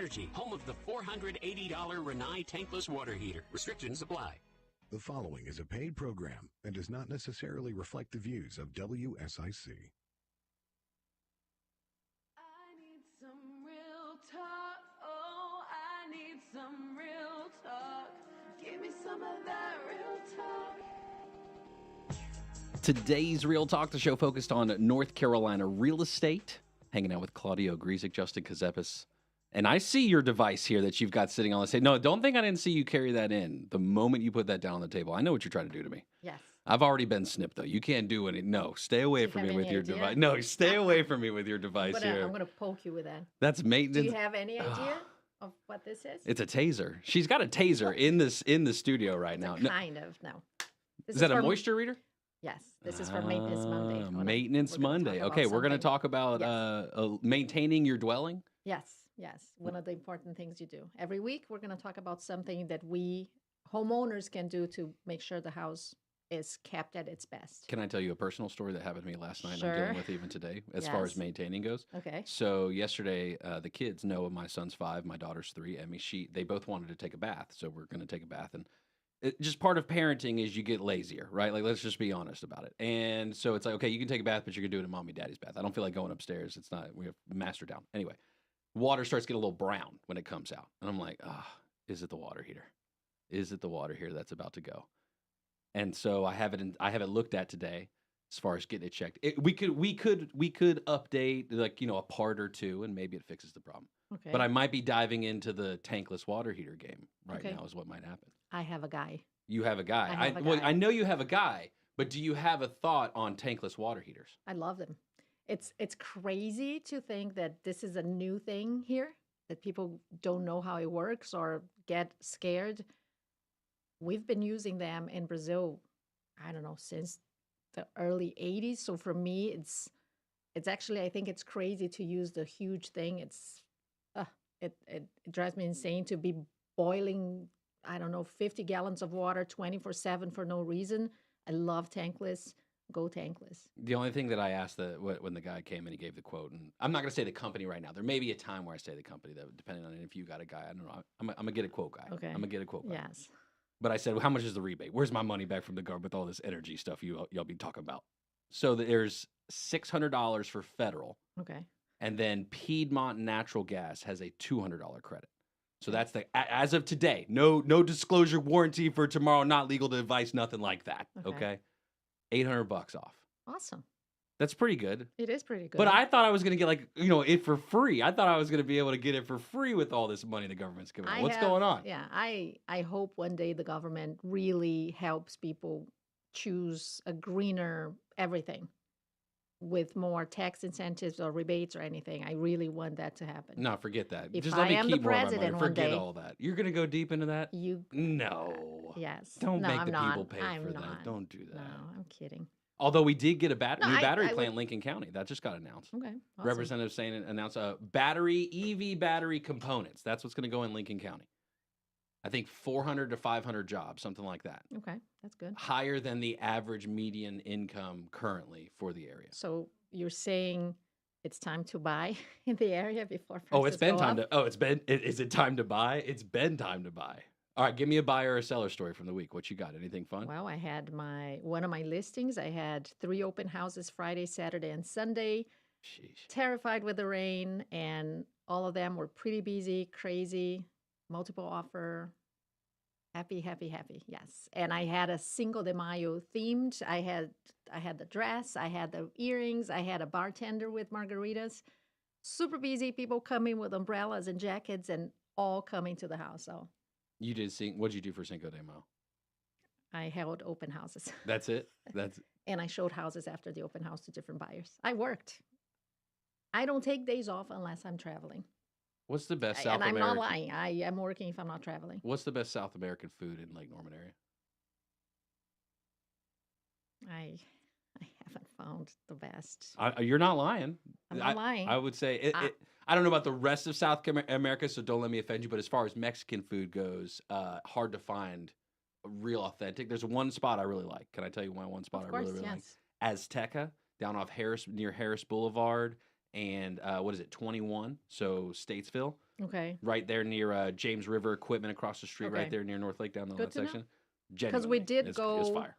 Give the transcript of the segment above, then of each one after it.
Energy, home of the $480 Rinnai tankless water heater. Restrictions apply. The following is a paid program and does not necessarily reflect the views of WSIC. I need some real talk. Oh, I need some real talk. Give me some of that real talk. Today's Real Talk, the show focused on North Carolina real estate. Hanging out with Claudia Ogrizek, Justin Ckezepis. And I see your device here that you've got sitting on the table. No, don't think I didn't see you carry that in. The moment you put that down on the table, I know what you're trying to do to me. Yes. I've already been snipped, though. You can't do any. No, stay away from me with your device. No, stay away from me with your device here. I'm going to poke you with that. That's maintenance. Do you have any idea of what this is? It's a taser. She's got a taser in the studio right now. Kind of. No. Is that a moisture reader? Yes. This is for Maintenance Monday. Maintenance Monday. Okay, we're going to talk about maintaining your dwelling. Yes. One of the important things you do. Every week, we're going to talk about something that we homeowners can do to make sure the house is kept at its best. Can I tell you a personal story that happened to me last night? Sure. I'm dealing with even today, as far as maintaining goes. Okay. So yesterday, the kids, Noah, my son's 5, my daughter's 3, Emmy, they both wanted to take a bath. So we're going to take a bath. And just part of parenting is you get lazier, right? Like, let's just be honest about it. And so it's like, okay, you can take a bath, but you're going to do it in mommy, daddy's bath. I don't feel like going upstairs. It's not, we have master down. Anyway, water starts getting a little brown when it comes out. And I'm like, is it the water heater? Is it the water heater that's about to go? And so I have it looked at today as far as getting it checked. We could update, like, a part or two, and maybe it fixes the problem. Okay. But I might be diving into the tankless water heater game now is what might happen. I have a guy. You have a guy. Well, I know you have a guy, but do you have a thought on tankless water heaters? I love them. It's crazy to think that this is a new thing here, that people don't know how it works or get scared. We've been using them in Brazil, I don't know, since the early 80s. So for me, it's actually, I think it's crazy to use the huge thing. It drives me insane to be boiling, I don't know, 50 gallons of water 24/7 for no reason. I love tankless. Go tankless. The only thing that I asked when the guy came and he gave the quote, and I'm not going to say the company right now. There may be a time where I say the company, that depending on if you got a guy. I don't know. I'm going to get a quote guy. Okay. I'm going to get a quote guy. Yes. But I said, well, how much is the rebate? Where's my money back from the government with all this energy stuff y'all be talking about? So there's $600 for federal. Okay. And then Piedmont Natural Gas has a $200 credit. So that's as of today, no disclosure warranty for tomorrow, not legal advice, nothing like that. Okay. $800 off. Awesome. That's pretty good. It is pretty good. But I thought I was going to get it for free. I thought I was going to be able to get it for free with all this money the government's giving. What's going on? Yeah, I hope one day the government really helps people choose a greener everything with more tax incentives or rebates or anything. I really want that to happen. No, forget that. If Just I let me am keep the more of my president money. one Forget day, all that. You're going to go deep into that? No. Yes. Don't no, make I'm the not. people pay I'm for not. that. Don't do that. No, I'm kidding. Although we did get a new battery I plant in Lincoln County. That just got announced. Okay. Awesome. Representative announced EV battery components. That's what's going to go in Lincoln County. I think 400 to 500 jobs, something like that. Okay, that's good. Higher than the average median income currently for the area. So you're saying it's time to buy in the area before prices Oh, it's been go time up? to. Oh, it's been. Is it time to buy? It's been time to buy. All right, give me a buyer or a seller story from the week. What you got? Anything fun? Well, I had one of my listings. I had 3 open houses Friday, Saturday, and Sunday. Sheesh. Terrified with the rain, and all of them were pretty busy, crazy, multiple offer. Happy. Yes. And I had a Cinco de Mayo themed. I had the dress, I had the earrings, I had a bartender with margaritas. Super busy, people coming with umbrellas and jackets and all coming to the house. So You did sing. What did you do for Cinco de Mayo? I held open houses. That's it. And I showed houses after the open house to different buyers. I worked. I don't take days off unless I'm traveling. What's the best South And American? I'm not lying. I am working if I'm not traveling. What's the best South American food in Lake Norman area? I haven't found the best. You're not lying. I'm not lying. I would say I don't know about the rest of South America, so don't let me offend you. But as far as Mexican food goes, hard to find real authentic. There's one spot I really like. Can I tell you one spot Of I course, really yes. like? Azteca down off near Harris Boulevard and what is it, 21? So Statesville, Okay. right there near James River Equipment across the street, right Okay. there near North Lake down the Good that to know. section. Because we Genuinely, did it's go fire.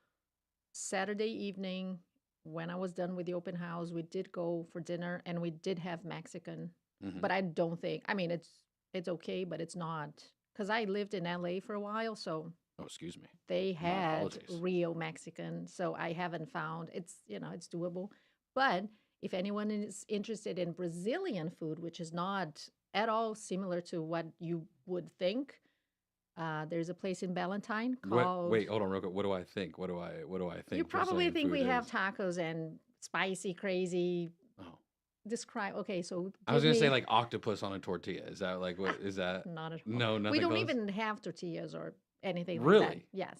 Saturday evening when I was done with the open house. We did go for dinner and we did have Mexican, Mhm. but I don't think. I mean, it's okay, but it's not because I lived in LA for a while, so Oh, excuse me. they My had apologies. real Mexican. So I haven't found it's it's doable. But if anyone is interested in Brazilian food, which is not at all similar to what you would think, there's a place in Ballantyne called. Wait, hold on real quick. What do I think? What do I think You probably Brazilian think we food have is? tacos and spicy, crazy. Oh. Describe. Okay, so I was give gonna say me like octopus on a tortilla. Is that like what is that? not at all. No, We nothing don't close. even have tortillas or anything like that. Really? Yes.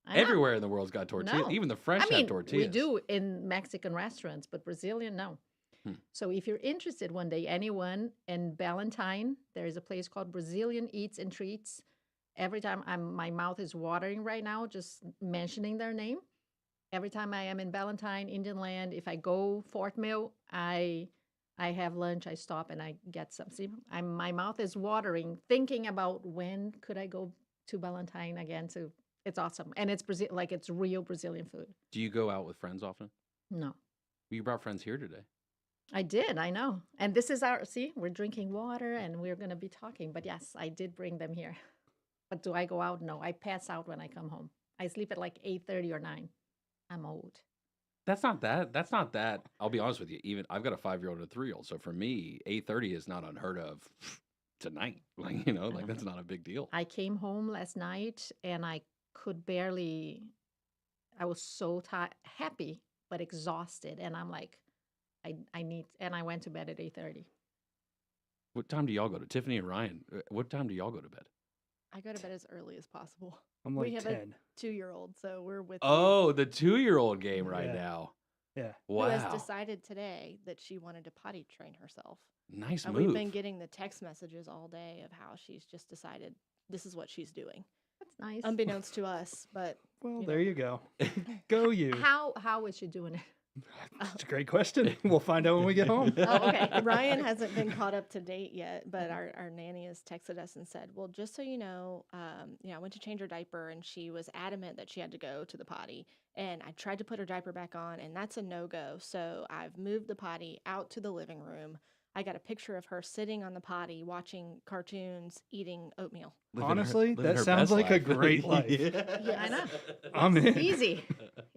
I know. Everywhere in the world's got tortillas. No. Even the French I mean, have tortillas. we do in Mexican restaurants, but Brazilian, no. Hmm. So if you're interested one day, anyone in Ballantyne, there is a place called Brazilian Eats and Treats. Every time my mouth is watering right now, just mentioning their name. Every time I am in Ballantyne, Indian Land, if I go Fort Mill, I have lunch, I stop and I get some. See, my mouth is watering, thinking about when could I go to Ballantyne again. It's awesome, and it's like it's real Brazilian food. Do you go out with friends often? No, You brought friends here today. I did. I know, and this is we're drinking water and we're gonna be talking. But yes, I did bring them here. But do I go out? No, I pass out when I come home. I sleep at like 8:30 or 9. I'm old. That's not that. I'll be honest with you. Even I've got a 5-year-old and a 3-year-old, so for me, 8:30 is not unheard of tonight. Like like that's not a big deal. I came home last night and I could barely. I was so happy but exhausted, and I'm like, I need. And I went to bed at 8:30. What time do y'all go to? Tiffany and Ryan, what time do y'all go to bed? I go to bed as early as possible. I'm We like have 10. a 2-year-old, so we're with you. Oh, the 2-year-old game right Yeah. now. Yeah. Who has Wow. decided today that she wanted to potty train herself. Nice And move. we've been getting the text messages all day of how she's just decided this is what she's doing. That's nice. Unbeknownst to us, but Well, you there know. you go. Go you. How is she doing it? That's a great question. We'll find out when we get home. Oh, okay. Ryan hasn't been caught up to date yet, but our nanny has texted us and said, well, just so you know, I went to change her diaper and she was adamant that she had to go to the potty. And I tried to put her diaper back on, and that's a no-go. So I've moved the potty out to the living room. I got a picture of her sitting on the potty, watching cartoons, eating oatmeal. Honestly, living that her sounds best like a life. great life. Yes. I know. I'm in. Easy.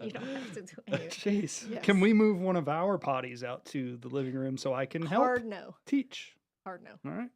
You don't have to do anything. Jeez. Yes. Can we move one of our potties out to the living room so I can help Hard no. teach? Hard no. All right.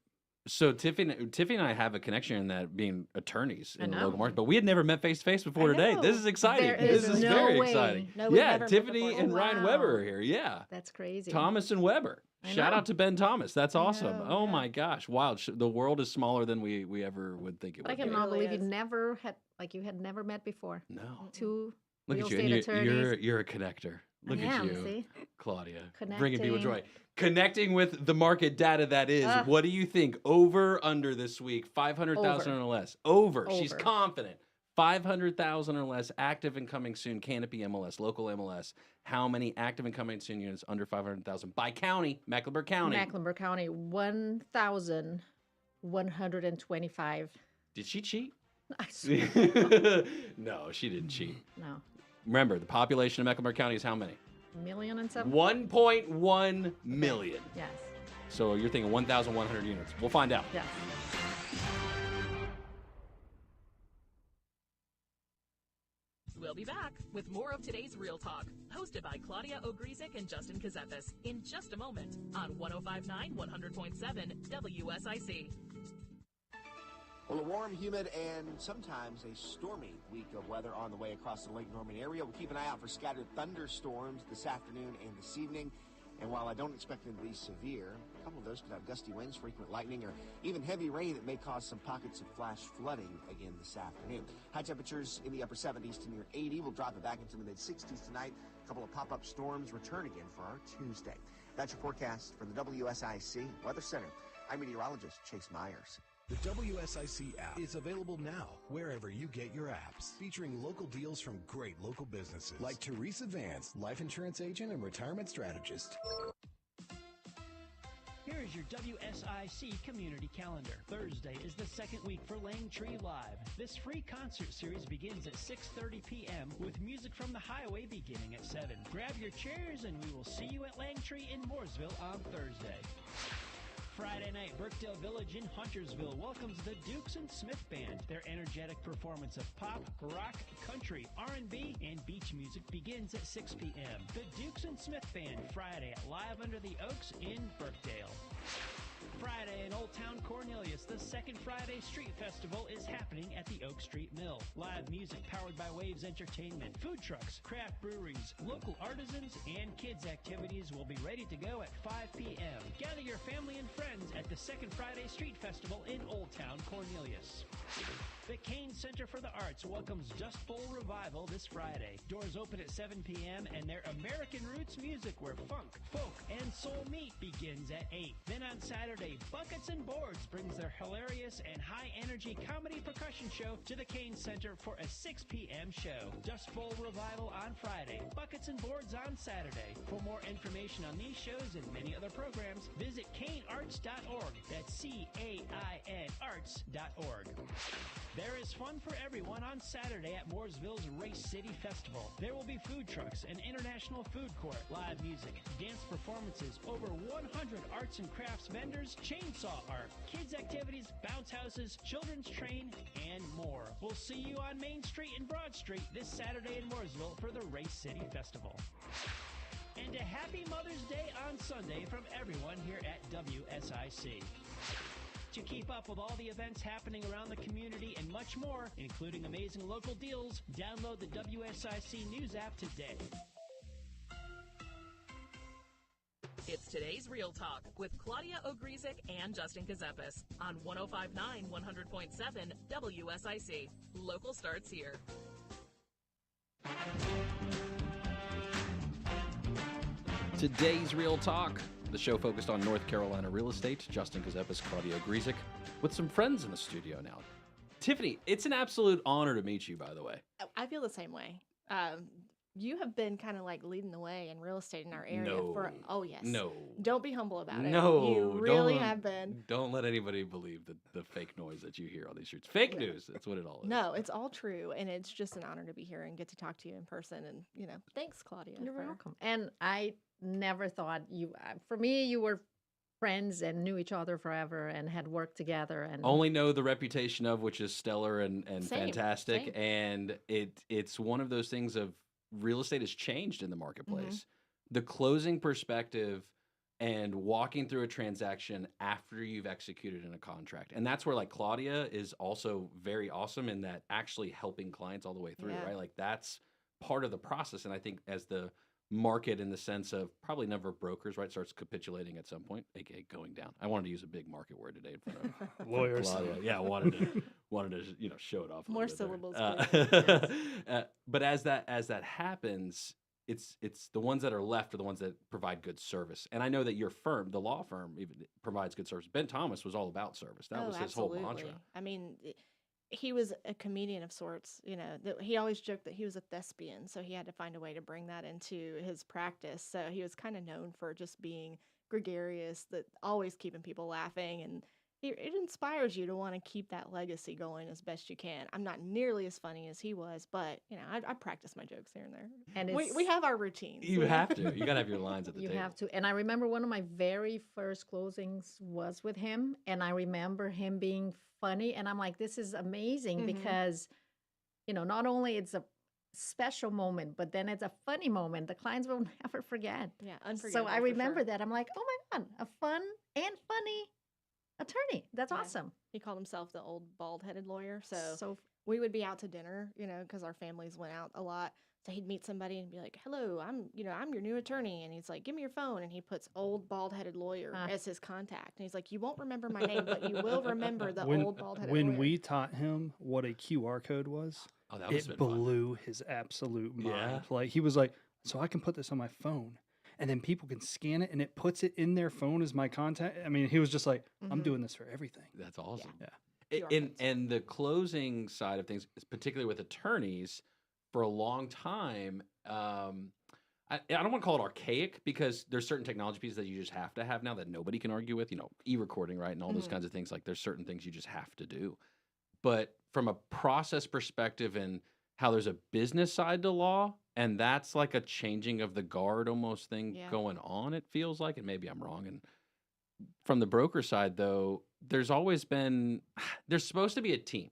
So Tiffany and I have a connection in that being attorneys I in the know. local market, but we had never met face to face before I today. This know. is exciting. There This is is no very way. exciting. No, we've Yeah, never met Tiffany before. and Oh, Ryan wow. Weber are here. Yeah. That's crazy. Thomas and Weber. I Shout know. out to Ben Thomas. That's I awesome. know, Oh yeah. my gosh. Wild. The world is smaller than we ever would think it But I would be. cannot really believe you is. never had you had never met before. No. Two Look real at you. estate And attorneys. you're a connector. Look I at am, you, see? Claudia. Bringing people Connecting. joy. Connecting with the market data that is. Ah. What do you think? Over, under this week? 500,000 Over. or less? Over. She's Over. confident. 500,000 or less active and coming soon. Canopy MLS, local MLS. How many active and coming soon units under 500,000 by county? Mecklenburg County. Mecklenburg County, 1,125. Did she cheat? I swear. No, she didn't cheat. No. Remember, the population of Mecklenburg County is how many? Million and something? 1.1 million. Yes. So you're thinking 1,100 units. We'll find out. Yes. We'll be back with more of today's Real Talk, hosted by Claudia Ogrizek and Justin Ckezepis, in just a moment on 105.9 100.7 WSIC. Well, a warm, humid, and sometimes a stormy week of weather on the way across the Lake Norman area. We'll keep an eye out for scattered thunderstorms this afternoon and this evening. And while I don't expect them to be severe, a couple of those could have gusty winds, frequent lightning, or even heavy rain that may cause some pockets of flash flooding again this afternoon. High temperatures in the upper 70s to near 80. We'll drop it back into the mid-60s tonight. A couple of pop-up storms return again for our Tuesday. That's your forecast from the WSIC Weather Center. I'm meteorologist Chase Myers. The WSIC app is available now wherever you get your apps, featuring local deals from great local businesses like Teresa Vance, life insurance agent and retirement strategist. Here's your WSIC community calendar. Thursday is the second week for Langtree Live. This free concert series begins at 6:30 p.m. with music from the highway beginning at 7. Grab your chairs and we will see you at Langtree in Mooresville on Thursday. Friday night, Brookdale Village in Huntersville welcomes the Dukes and Smith Band. Their energetic performance of pop, rock, country, R&B, and beach music begins at 6 p.m. The Dukes and Smith Band, Friday at Live Under the Oaks in Brookdale. Friday in Old Town Cornelius, the second Friday Street Festival is happening at the Oak Street Mill. Live music powered by Waves Entertainment, food trucks, craft breweries, local artisans, and kids activities will be ready to go at 5 p.m. Gather your family and friends at the second Friday Street Festival in Old Town Cornelius. The Kane Center for the Arts welcomes Dust Bowl Revival this Friday. Doors open at 7 p.m. and their American Roots music where funk, folk, and soul meet begins at 8. Then on Saturday, Buckets and Boards brings their hilarious and high-energy comedy percussion show to the Kane Center for a 6 p.m. show. Dust Bowl Revival on Friday, Buckets and Boards on Saturday. For more information on these shows and many other programs, visit canearts.org. That's C-A-I-N arts.org. There is fun for everyone on Saturday at Mooresville's Race City Festival. There will be food trucks, an international food court, live music, dance performances, over 100 arts and crafts vendors, chainsaw art, kids activities, bounce houses, children's train, and more. We'll see you on Main Street and Broad Street this Saturday in Mooresville for the Race City Festival. And a happy Mother's Day on Sunday from everyone here at WSIC. To keep up with all the events happening around the community and much more, including amazing local deals, download the WSIC News app today. It's today's Real Talk with Claudia Ogrizek and Justin Ckezepis on 105.9 100.7 WSIC. Local starts here. Today's Real Talk, the show focused on North Carolina real estate. Justin Ckezepis, Claudia Ogrizek, with some friends in the studio now. Tiffany, it's an absolute honor to meet you, by the way. I feel the same way. You have been kind of like leading the way in real estate in our area No. for, oh yes. No. Don't be humble about it. No. You really don't- have been. Don't let anybody believe the fake noise that you hear on these streets. Fake news. That's what it all is. No, it's all true. And it's just an honor to be here and get to talk to you in person. And, thanks, Claudia. You're for- welcome. And I never thought for me, you were friends and knew each other forever and had worked together. And Only know the reputation of, which is stellar and Same, fantastic. same. And it's one of those things of real estate has changed in the marketplace. The closing perspective and walking through a transaction after you've executed in a contract. And that's where like Claudia is also very awesome in that actually helping clients all the way through, Yeah. right? Like that's part of the process. And I think as the market in the sense of probably number of brokers, right, starts capitulating at some point, aka going down. I wanted to use a big market word today in front of Lawyers. Claudia. Yeah, I wanted to show it off. A More little bit syllables, there. But as that happens, it's the ones that are left are the ones that provide good service. And I know that your firm, the law firm, even provides good service. Ben Thomas was all about service. That was his whole mantra. I mean, he was a comedian of sorts. He always joked that he was a thespian, so he had to find a way to bring that into his practice. So he was kind of known for just being gregarious, that always keeping people laughing, and it inspires you to want to keep that legacy going as best you can. I'm not nearly as funny as he was, but I practice my jokes here and there. And We have our routines. You have to. You got to have your lines at the you table. have to. And I remember one of my very first closings was with him, and I remember him being funny, and I'm like, this is amazing because, not only it's a special moment, but then it's a funny moment. The clients will never forget. Yeah, unforgettable. So I for remember sure. that. I'm like, oh my God, a fun and funny attorney. That's Yeah. awesome. He called himself the old bald-headed lawyer. So So we would be out to dinner, because our families went out a lot. So he'd meet somebody and be like, "Hello, I'm your new attorney." And he's like, "Give me your phone." And he puts old bald-headed lawyer as his contact. And he's like, "You won't remember my name, but you will remember the old bald-headed lawyer." When we taught him what a QR code was, Oh, that was it blew his absolute mind. Yeah. Like he was like, "So I can put this on my phone, and then people can scan it, and it puts it in their phone as my contact." I mean, he was just like, "I'm doing this for everything." That's awesome. Yeah. QR And codes. and the closing side of things, particularly with attorneys, for a long time, I don't want to call it archaic because there's certain technology pieces that you just have to have now that nobody can argue with, e-recording, right? And all those kinds of things. Like there's certain things you just have to do. But from a process perspective and how there's a business side to law, and that's like a changing of the guard almost thing going on, it feels like, and maybe I'm wrong. And from the broker side, though, there's always been, there's supposed to be a team.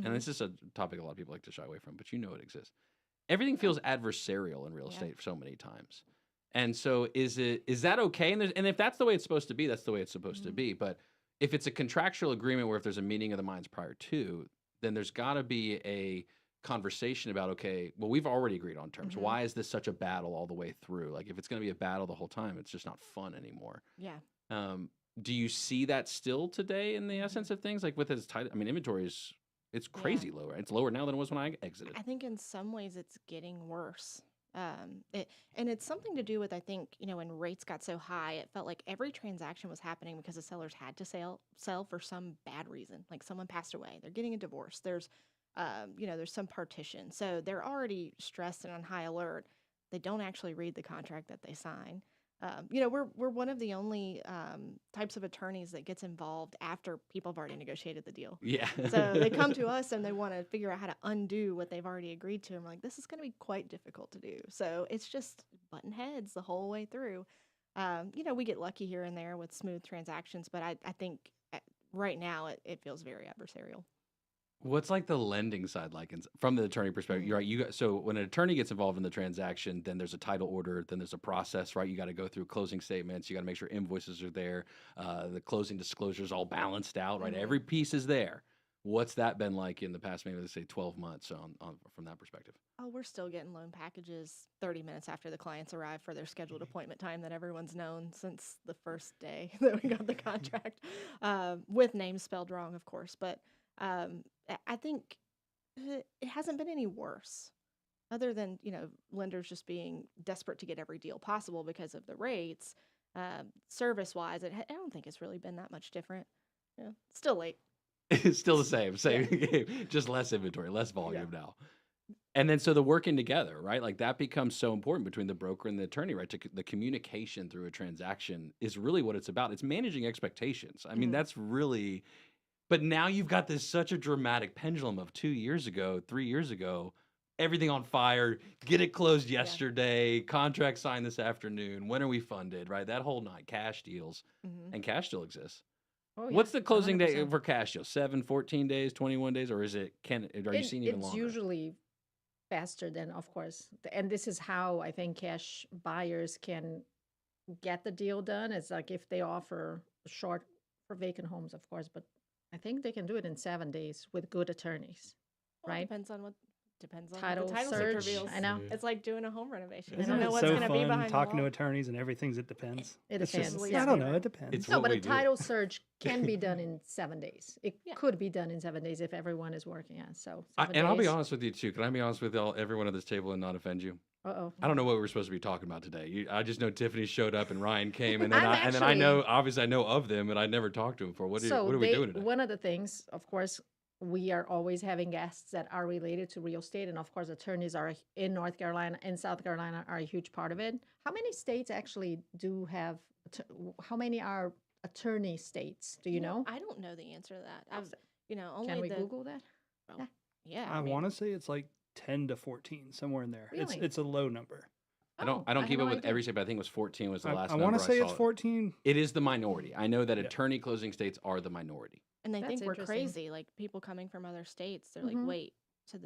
And this is a topic a lot of people like to shy away from, but it exists. Everything feels adversarial in real estate so many times. And so is that okay? And if that's the way it's supposed to be, that's the way it's supposed to be. But if it's a contractual agreement where if there's a meeting of the minds prior to, then there's got to be a conversation about, okay, well, we've already agreed on terms. Why is this such a battle all the way through? Like if it's going to be a battle the whole time, it's just not fun anymore. Yeah. Do you see that still today in the essence of things? Like with its title, I mean, inventory is, it's crazy low, right? It's lower now than it was when I exited. I think in some ways it's getting worse. And it's something to do with, I think, when rates got so high, it felt like every transaction was happening because the sellers had to sell for some bad reason. Like someone passed away, they're getting a divorce, there's some partition. So they're already stressed and on high alert. They don't actually read the contract that they sign. We're one of the only types of attorneys that gets involved after people have already negotiated the deal. Yeah. So they come to us and they want to figure out how to undo what they've already agreed to. And we're like, this is going to be quite difficult to do. So it's just button heads the whole way through. We get lucky here and there with smooth transactions, but I think right now it feels very adversarial. What's like the lending side like from the attorney perspective? You're right. So when an attorney gets involved in the transaction, then there's a title order, then there's a process, right? You got to go through closing statements. You got to make sure invoices are there. The closing disclosures all balanced out, right? Every piece is there. What's that been like in the past, maybe let's say 12 months on from that perspective? Oh, we're still getting loan packages 30 minutes after the clients arrive for their scheduled appointment time that everyone's known since the first day that we got the contract, with names spelled wrong, of course. But I think it hasn't been any worse other than, lenders just being desperate to get every deal possible because of the rates. Service-wise, I don't think it's really been that much different. Yeah, still late. It's still the same game, just less inventory, less volume now. And then so the working together, right? Like that becomes so important between the broker and the attorney, right? The communication through a transaction is really what it's about. It's managing expectations. I mean, that's really... But now you've got such a dramatic pendulum of 2 years ago, 3 years ago, everything on fire, get it closed yesterday, contract signed this afternoon, when are we funded, right? That whole night, cash deals, and cash still exists. Oh, yeah. What's the closing 100%. Day for cash deals? 7, 14 days, 21 days, or are you seeing even longer? It's usually faster than, of course, and this is how I think cash buyers can get the deal done. It's like if they offer short for vacant homes, of course, but I think they can do it in 7 days with good attorneys, right? Depends on title what the title search. reveals. I know. It's like doing a home renovation. Isn't I don't know it what's so going to be behind talking the to wall. attorneys and everything's it depends. It It's depends. just, Yeah. I don't know. It depends. It's No, what but a we do. title search can be done in 7 days. It could be done in 7 days if everyone is working on it. So And I'll be honest with you too. Can I be honest with everyone at this table and not offend you? I don't know what we're supposed to be talking about today. I just know Tiffany showed up and Ryan came, and then I know obviously I know of them, and I never talked to them before. What are we doing today? One of the things, of course, we are always having guests that are related to real estate, and of course, attorneys are in North Carolina and South Carolina are a huge part of it. How many states actually do have? How many are attorney states? Do you know? I don't know the answer to that. Only Can we Google that? Well, yeah. I want to say it's like 10 to 14, somewhere in there. Really? It's a low number. I don't keep up with every state, but I think it was 14 was the last I number. want to say it's saw. 14. It is the minority. I know that attorney closing states are the minority. And they That's think we're interesting. crazy. Like people coming from other states, they're like, wait,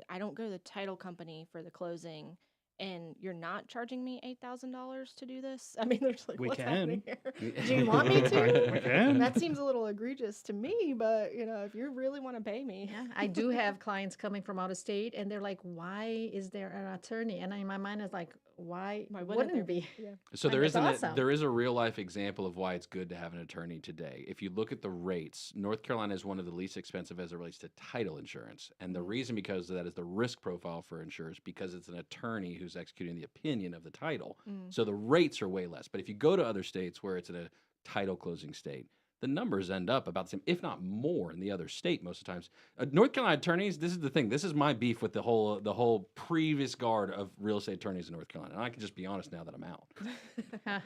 I don't go to the title company for the closing, and you're not charging me $8,000 to do this? I mean, there's like, what's happening here? Do you want me to? We can. That seems a little egregious to me, but if you really want to pay me. Yeah, I do have clients coming from out of state, and they're like, "Why is there an attorney?" And in my mind, is like, "Why wouldn't it be?" Yeah. So That's awesome. there is a real life example of why it's good to have an attorney today. If you look at the rates, North Carolina is one of the least expensive as it relates to title insurance, and the reason because of that is the risk profile for insurers because it's an attorney who's executing the opinion of the title. So the rates are way less. But if you go to other states where it's in a title closing state, the numbers end up about the same, if not more, in the other state most of the times. North Carolina attorneys, this is the thing. This is my beef with the whole previous guard of real estate attorneys in North Carolina. And I can just be honest now that I'm out.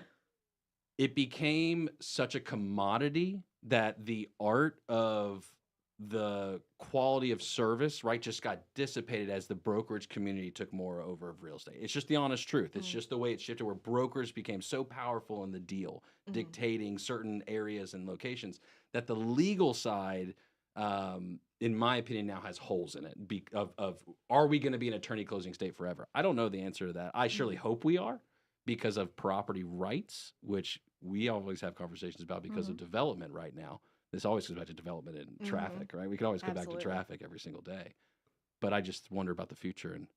It became such a commodity that the art of the quality of service, right, just got dissipated as the brokerage community took more over of real estate. It's just the honest truth. It's just the way it shifted, where brokers became so powerful in the deal, dictating certain areas and locations, that the legal side, in my opinion, now has holes in it. Of are we going to be an attorney closing state forever? I don't know the answer to that. I surely hope we are, because of property rights, which we always have conversations about because of development right now. This always comes back to development and traffic, right? We can always go back to traffic every single day. But I just wonder about the future. And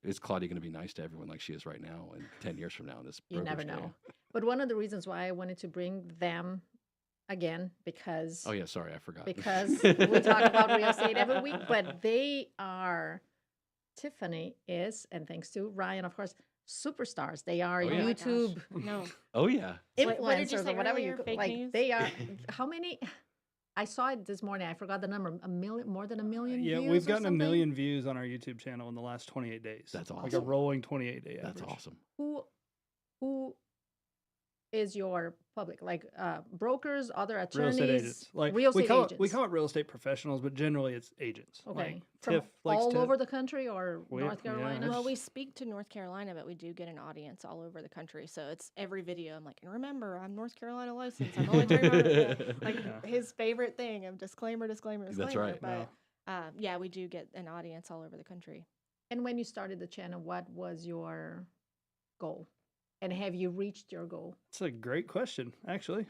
is Claudia going to be nice to everyone like she is right now and 10 years from now in this You never brokerage know. area? But one of the reasons why I wanted to bring them again, because Oh, yeah, sorry, I forgot. because we talk about real estate every week, but Tiffany is, and thanks to Ryan, of course, superstars. They are Oh, yeah. Oh my gosh. YouTube No. Oh, yeah. What did you influencers say or whatever earlier? Fake like. news? They are. How many? I saw it this morning. I forgot the number. A million, more than a million. Yeah, views we've or gotten a something? million views on our YouTube channel in the last 28 days. That's Like a awesome. rolling 28-day average. That's awesome. Who is your public? Like brokers, other Real attorneys, estate agents. Like real estate we call agents. it real estate professionals, but generally it's agents. Okay, Like from Tiff likes all to, over the country or We- North yeah, Carolina. it's- Well, we speak to North Carolina, but we do get an audience all over the country. So it's every video. I'm like, and remember, I'm North Carolina licensed. I'm only talking about like Yeah. his favorite thing of disclaimer. That's right. But yeah, we do get an audience all over the country. And when you started the channel, what was your goal? And have you reached your goal? It's a great question, actually.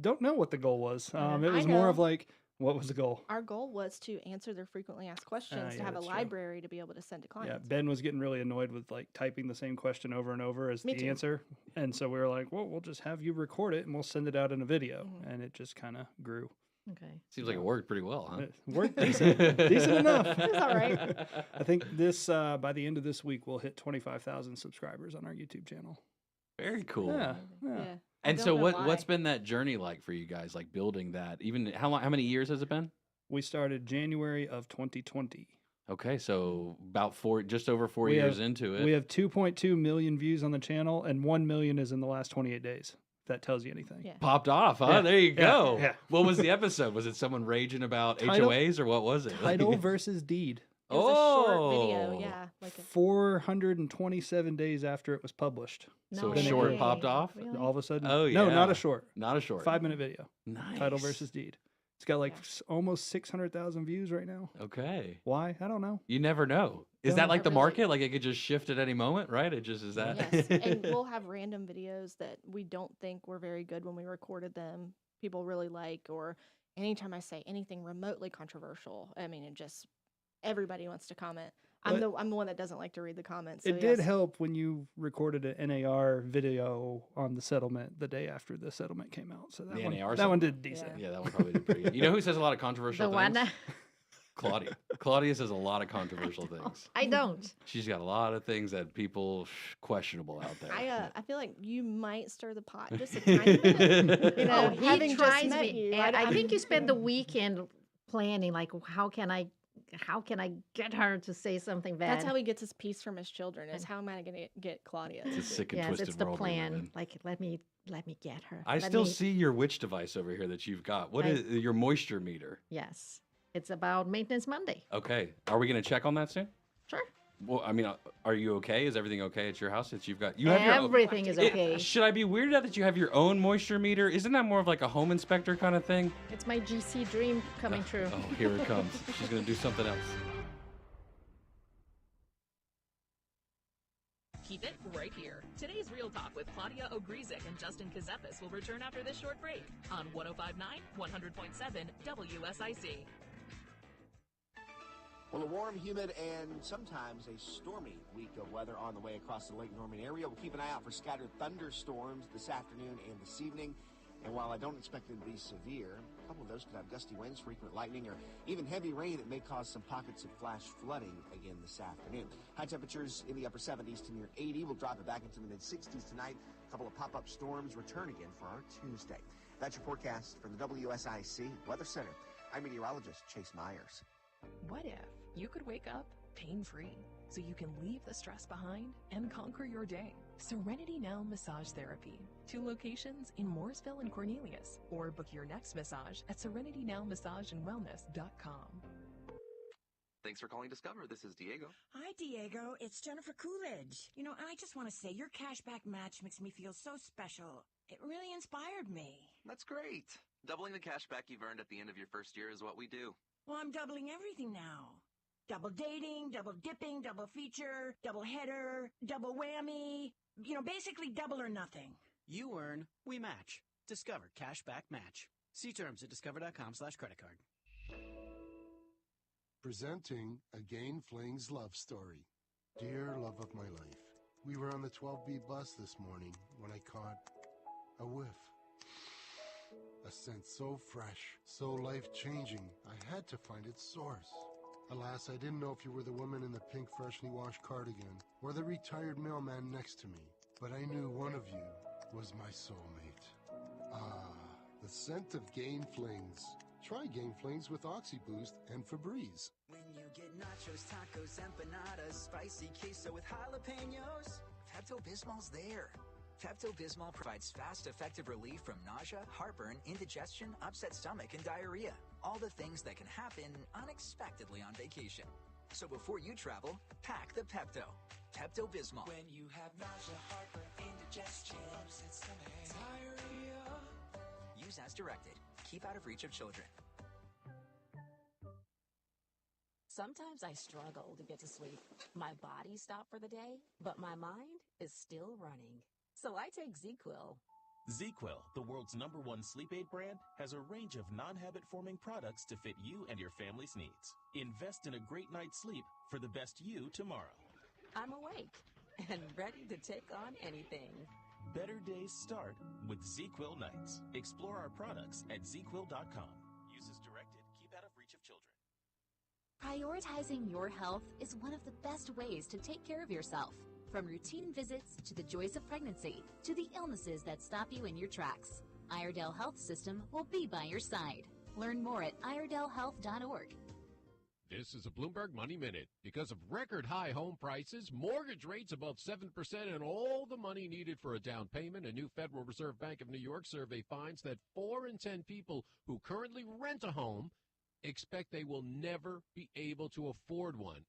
Don't know what the goal was. It I was more of know. like, what was the goal? Our goal was to answer their frequently asked questions, to yeah, have a that's true. library to be able to send to Yeah, clients. Ben was getting really annoyed with like typing the same question over and over as Me the too. answer. And so we were like, well, we'll just have you record it and we'll send it out in a video. And it just kind of grew. Okay. Seems like it worked pretty well, huh? It worked decent, decent enough. It's all right. I think this, by the end of this week, we'll hit 25,000 subscribers on our YouTube channel. Very cool. Yeah. Yeah. I And don't so know what's why. been that journey like for you guys, like building that? Even how many years has it been? We started January of 2020. Okay, so about just over 4 We years have- into it. We have 2.2 million views on the channel, and 1 million is in the last 28 days. If that tells you anything. Yeah. Popped off, huh? Yeah, There you yeah, go. yeah. What was the episode? Was it someone raging about Title- HOAs or what was it? Title versus deed. It was a short Oh. video. Yeah. Like a, 427 days after it was published. So a short way. popped off? Really? All of a sudden. Oh, No, not yeah. a short. Not a short. 5-minute video. Nice. Title versus deed. It's got like almost 600,000 views right now. Okay. Why? I don't know. You never know. Is Don't that like Not the really. market? Like it could just shift at any moment, right? It just is that. yes. And we'll have random videos that we don't think were very good when we recorded them. People really like, or anytime I say anything remotely controversial, I mean, it just everybody wants to comment. I'm the one that doesn't like to read the comments. So It did yes. help when you recorded an NAR video on the settlement the day after the settlement came out. So that The one, NAR that one settlement. did decent. Yeah, that one probably did pretty good. You know who says a lot of controversial The things? one Claudia. Claudia says a lot of controversial things. I don't. She's got a lot of things that people questionable out there. I feel like you might stir the pot just a tiny bit. You know, Oh, having he just tries met me. you, And I I'm- think you spend the weekend planning, like, how can I get her to say something bad? That's how he gets his peace from his children. Is how am I going to get Claudia? It's a sick and Yes, twisted it's the world we live plan. in. Like, let me get her. I Let still me- see your witch device over here that you've got. What I- is your moisture meter? Yes, it's about Maintenance Monday. Okay. Are we going to check on that soon? Sure. Well, I mean, are you okay? Is everything okay at your house? That you have your own. Everything is okay. Should I be weirded out that you have your own moisture meter? Isn't that more of like a home inspector kind of thing? It's my GC dream coming true. Oh, here it comes. She's going to do something else. Keep it right here. Today's Real Talk with Claudia Ogrizek and Justin Ckezepis will return after this short break on 105.9, 100.7 WSIC. Well, a warm, humid, and sometimes a stormy week of weather on the way across the Lake Norman area. We'll keep an eye out for scattered thunderstorms this afternoon and this evening. And while I don't expect them to be severe, a couple of those could have gusty winds, frequent lightning, or even heavy rain that may cause some pockets of flash flooding again this afternoon. High temperatures in the upper 70s to near 80. We'll drop it back into the mid-60s tonight. A couple of pop-up storms return again for our Tuesday. That's your forecast from the WSIC Weather Center. I'm meteorologist Chase Myers. What if you could wake up pain-free so you can leave the stress behind and conquer your day? Serenity Now Massage Therapy. 2 locations in Mooresville and Cornelius. Or book your next massage at serenitynowmassageandwellness.com. Thanks for calling Discover. This is Diego. Hi, Diego. It's Jennifer Coolidge. You know, I just want to say your cashback match makes me feel so special. It really inspired me. That's great. Doubling the cash back you've earned at the end of your first year is what we do. Well, I'm doubling everything now. Double dating, double dipping, double feature, double header, double whammy. You know, basically double or nothing. You earn, we match. Discover Cashback Match. See terms at discover.com/creditcard. Presenting Again Fling's love story. Dear love of my life, we were on the 12B bus this morning when I caught a whiff. A scent so fresh, so life-changing, I had to find its source. Alas, I didn't know if you were the woman in the pink freshly washed cardigan or the retired mailman next to me, but I knew one of you was my soulmate. Ah, the scent of Gain Flings. Try Gain Flings with OxyBoost and Febreze. When you get nachos, tacos, empanadas, spicy queso with jalapenos, Pepto-Bismol's there. Pepto-Bismol provides fast, effective relief from nausea, heartburn, indigestion, upset stomach, and diarrhea. All the things that can happen unexpectedly on vacation. So before you travel, pack the Pepto. Pepto-Bismol. When you have nausea, heartburn, indigestion, upset stomach, diarrhea. Use as directed. Keep out of reach of children. Sometimes I struggle to get to sleep. My body stopped for the day, but my mind is still running. So I take ZQuil. ZQuil, the world's #1 sleep aid brand, has a range of non-habit-forming products to fit you and your family's needs. Invest in a great night's sleep for the best you tomorrow. I'm awake and ready to take on anything. Better days start with ZQuil nights. Explore our products at ZQuil.com. Use as directed. Keep out of reach of children. Prioritizing your health is one of the best ways to take care of yourself. From routine visits to the joys of pregnancy to the illnesses that stop you in your tracks, Iredell Health System will be by your side. Learn more at iredellhealth.org. This is a Bloomberg Money Minute. Because of record high home prices, mortgage rates above 7%, and all the money needed for a down payment, a new Federal Reserve Bank of New York survey finds that 4 in 10 people who currently rent a home expect they will never be able to afford one.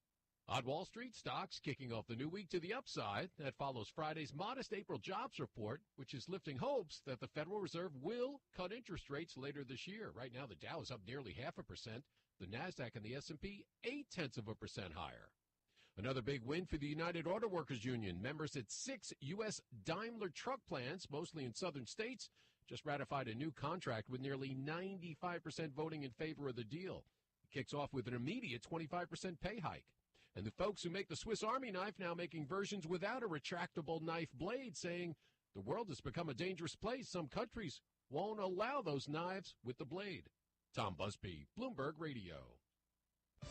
On Wall Street, stocks kicking off the new week to the upside. That follows Friday's modest April jobs report, which is lifting hopes that the Federal Reserve will cut interest rates later this year. Right now, the Dow is up nearly 0.5%. The NASDAQ and the S&P 0.8% higher. Another big win for the United Auto Workers Union. Members at 6 U.S. Daimler truck plants, mostly in southern states, just ratified a new contract with nearly 95% voting in favor of the deal. It kicks off with an immediate 25% pay hike. And the folks who make the Swiss Army knife now making versions without a retractable knife blade, saying the world has become a dangerous place. Some countries won't allow those knives with the blade. Tom Busby, Bloomberg Radio.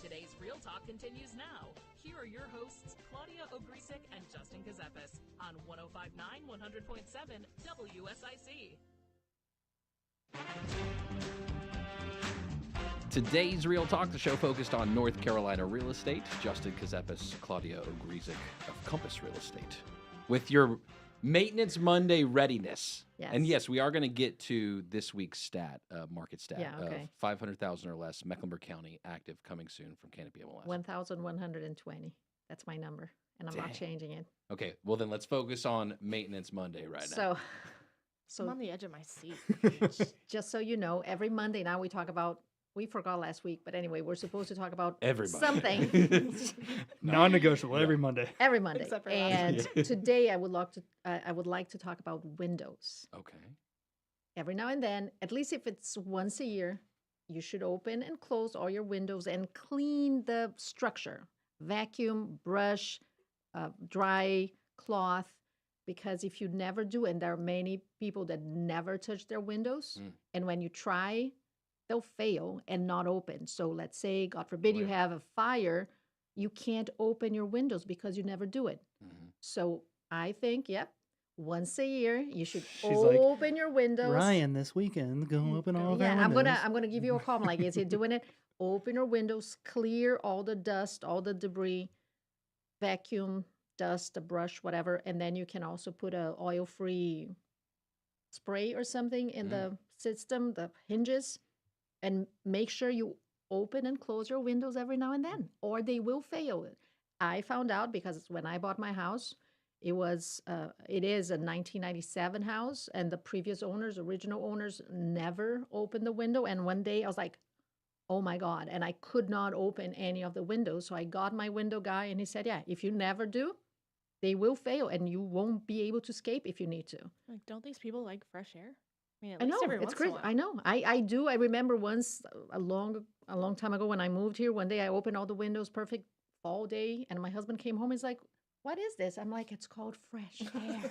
Today's Real Talk continues now. Here are your hosts, Claudia Ogrizek and Justin Ckezepis on 105.9, 100.7 WSIC. Today's Real Talk, the show focused on North Carolina real estate. Justin Ckezepis, Claudia Ogrizek of Compass Real Estate. With your Maintenance Monday readiness. Yes. And yes, we are going to get to this week's market stat Yeah, okay. of 500,000 or less, Mecklenburg County active coming soon from Canopy MLS. 1,120. That's my number, and I'm not changing it. Okay, well then let's focus on Maintenance Monday right now. So I'm on the edge of my seat. just so you know, every Monday now we talk about, we forgot last week, but anyway, we're supposed to talk about something. Non-negotiable every Monday. Every Monday. Except for and last today I would like to talk about windows. Okay. Every now and then, at least if it's once a year, you should open and close all your windows and clean the structure. Vacuum, brush, dry cloth. Because if you never do, and there are many people that never touch their windows, and when you try, they'll fail and not open. So let's say, God forbid, you have a fire, you can't open your windows because you never do it. So I think, once a year. You should She's like, open your windows. Ryan, this weekend, go open all of Yeah, our I'm windows. gonna give you a call. I'm like, is he doing it? Open your windows, clear all the dust, all the debris, vacuum, dust, a brush, whatever, and then you can also put a oil-free spray or something in the system, the hinges, and make sure you open and close your windows every now and then, or they will fail. I found out because when I bought my house, it is a 1997 house, and the previous owners, original owners, never opened the window. And one day I was like, oh my God. And I could not open any of the windows. So I got my window guy and he said, yeah, if you never do, they will fail and you won't be able to escape if you need to. Like, don't these people like fresh air? I mean, at I least know, every it's once in a crazy. while. I know. I do. I remember once a long time ago when I moved here, one day I opened all the windows, perfect fall day. And my husband came home. He's like, what is this? I'm like, it's called fresh air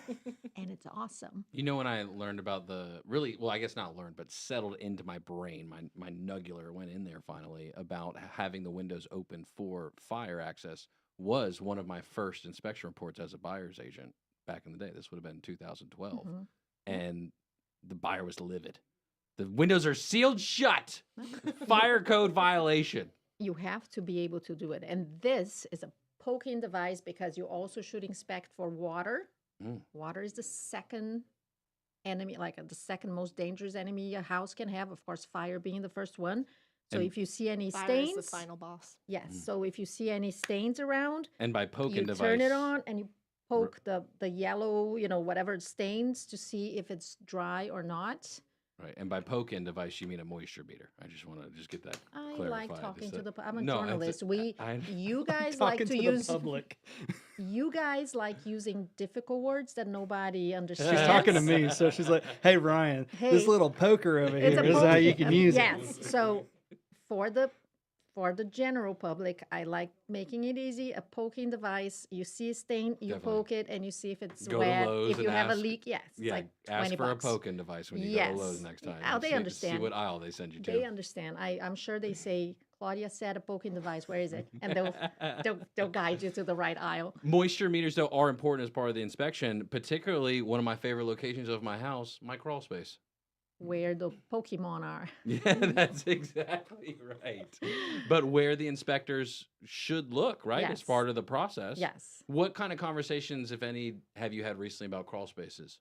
and it's awesome. You know, when I learned about I guess not learned, but settled into my brain, my nugular went in there finally about having the windows open for fire access was one of my first inspection reports as a buyer's agent back in the day. This would have been 2012. And the buyer was livid. The windows are sealed shut. Fire code violation. You have to be able to do it. And this is a poking device because you also should inspect for water. Water is the second enemy, like the second most dangerous enemy a house can have. Of course, fire being the first one. So if you see any Fire stains, is the final boss. yes. So if you see any stains around, And by poking you device, turn it on and you poke the yellow, whatever stains to see if it's dry or not. right? And by poking device, you mean a moisture meter. I just want to get that I clarified. like talking Is to that- I'm a No, it's- journalist. I- You guys like Talking to to the use public. You guys like using difficult words that nobody She's understands. talking to me, so she's like, "Hey, Ryan, Hey, this little poker over it's here a is how you can use yes. it." So for the general public, I like making it easy. A poking device. You see a stain, you Definitely. poke it, and you see if it's Go to wet. Lowe's If you and have a ask- leak, yes, it's Yeah, like ask 20 for bucks. a poking device when you go to Lowe's next time. Oh, and they see understand. what aisle they send you to. They understand. I'm sure they say, Claudia said a poking device. Where is it? And they'll guide you to the right aisle. Moisture meters, though, are important as part of the inspection, particularly one of my favorite locations of my house, my crawl space. Where the Pokemon are. Yeah, that's exactly right. But where the inspectors should look, right, as Yes. part of the process. Yes. What kind of conversations, if any, have you had recently about crawl spaces?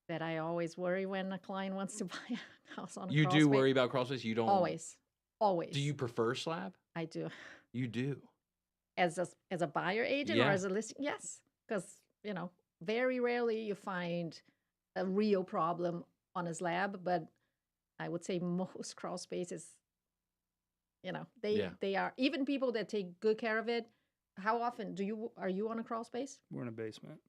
That I always worry when a client wants to buy a house on a You crawl do space. worry about crawl space? You don't? Always. Always. Do you prefer slab? I do. You do. As a buyer agent or Yeah. as a listing? Yes. Because, very rarely you find a real problem on a slab, but I would say most crawl spaces, Yeah. they are, even people that take good care of it. How often are you on a crawl space? We're in a basement,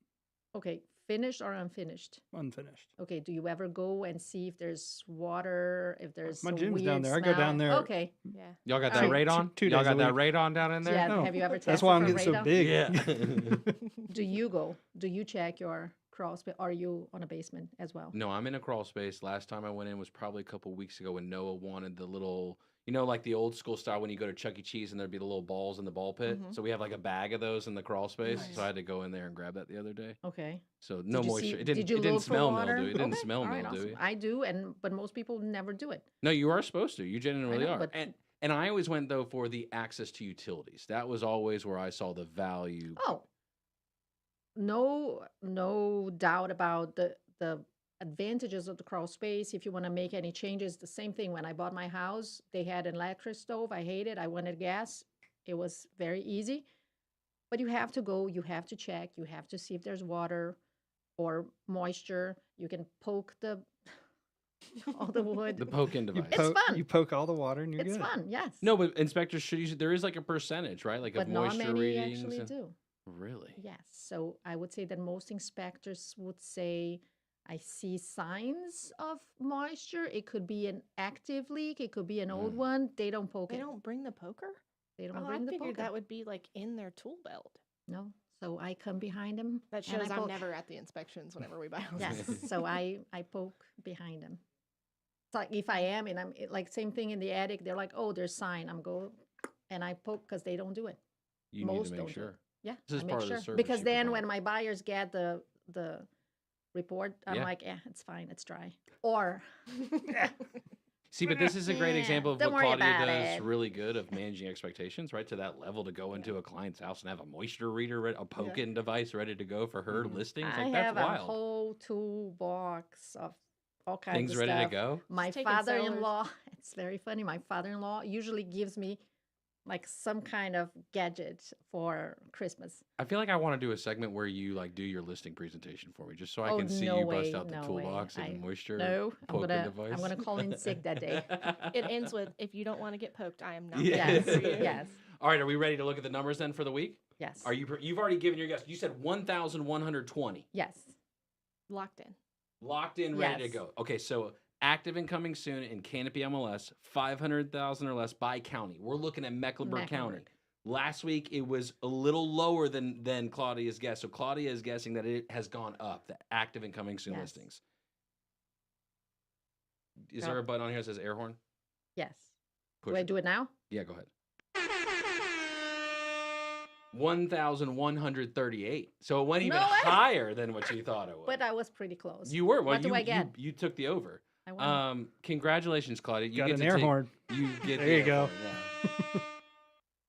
Okay. Finished or unfinished? unfinished. Okay. Do you ever go and see if there's water, if there's My a gym's down weird there. I go down smell? there. Okay. Yeah. Y'all got All that right. radon? Two Y'all days a got that week. radon down in there? Yeah. No. Have you ever tested That's why I'm for getting so radon? big. Yeah. Do you go? Do you check your crawl space? Are you on a basement as well? No, I'm in a crawl space. Last time I went in was probably a couple weeks ago when Noah wanted the little, like the old school style when you go to Chuck E. Cheese and there'd be the little balls in the ball pit. Mhm. So we have like a bag of those in the crawl space. Nice. So I had to go in there and grab that the other day. Okay. So no Did you moisture. see- It didn't. Did you It didn't load for smell water? mildew. It didn't Okay, smell all right, mildew. awesome. I do, but most people never do it. No, you are supposed to. You genuinely know, are. but- And I always went though for the access to utilities. That was always where I saw the value. Oh, no doubt about the advantages of the crawl space. If you want to make any changes, the same thing. When I bought my house, they had an electric stove. I hated. I wanted gas. It was very easy, but you have to go. You have to check. You have to see if there's water or moisture. You can poke all the wood. The poke-in device. It's fun. You poke all the water and you're It's good. fun. Yes. No, but inspectors should use it. There is like a percentage, right? Like but of not moisture many readings. actually and- do. Really? Yes. So I would say that most inspectors would say, I see signs of moisture. It could be an active leak. It could be an old one. They don't poke They it. don't bring the poker? They don't Oh, bring I the figured poker. that would be like in their tool belt. No. So I come behind them. That and I shows I'm poke. never at the inspections whenever we buy houses. Yes. So I poke behind them. So if I am, and I'm like same thing in the attic, they're like, oh, there's sign. I'm go, and I poke because they don't do it. You need Most to don't make do it. sure. Yeah, This is I make part of the sure. service Because you then provide. when my buyers get the report, I'm Yeah. like, it's fine, it's dry. Or See, but this is a great Yeah, example of don't what worry Claudia about does it. really good of managing expectations, right? To that level to go into a client's house and have a moisture reader, a poke-in device ready to go for her listings. I Like, have that's a wild. whole toolbox of all kinds Things of ready to stuff. go? My Just taking father-in-law, it's very funny. My father-in-law usually gives me like some kind of gadget for Christmas. I feel like I want to do a segment where you like do your listing presentation for me, just so I Oh, can see no you bust way, out the no toolbox way. and moisture No, poke-in device. I'm gonna call in sick that day. It ends with, if you don't want to get poked, I am not Yes, for you. yes, All right, are we ready to look at the numbers then for the week? yes, Are you? You've already given your guess. You said 1,120. yes. Locked in. Locked in, ready to Yes. go. Okay, so active and coming soon in Canopy MLS, 500,000 or less by county. We're looking at Mecklenburg County. Mecklenburg. Last week it was a little lower than Claudia's guess. So Claudia is guessing that it has gone up, the active and coming soon Yes. listings. Is there a button on here that says air horn? Yes. Push Do I it. do it now? Yeah, go ahead. 1,138. So it went even No way. higher than what you thought it would. But I was pretty close. You were. Well, What do I get? You took the over. I won. Congratulations, Claudia. You Got get an to air take- horn. You get There the you air go. horn, yeah.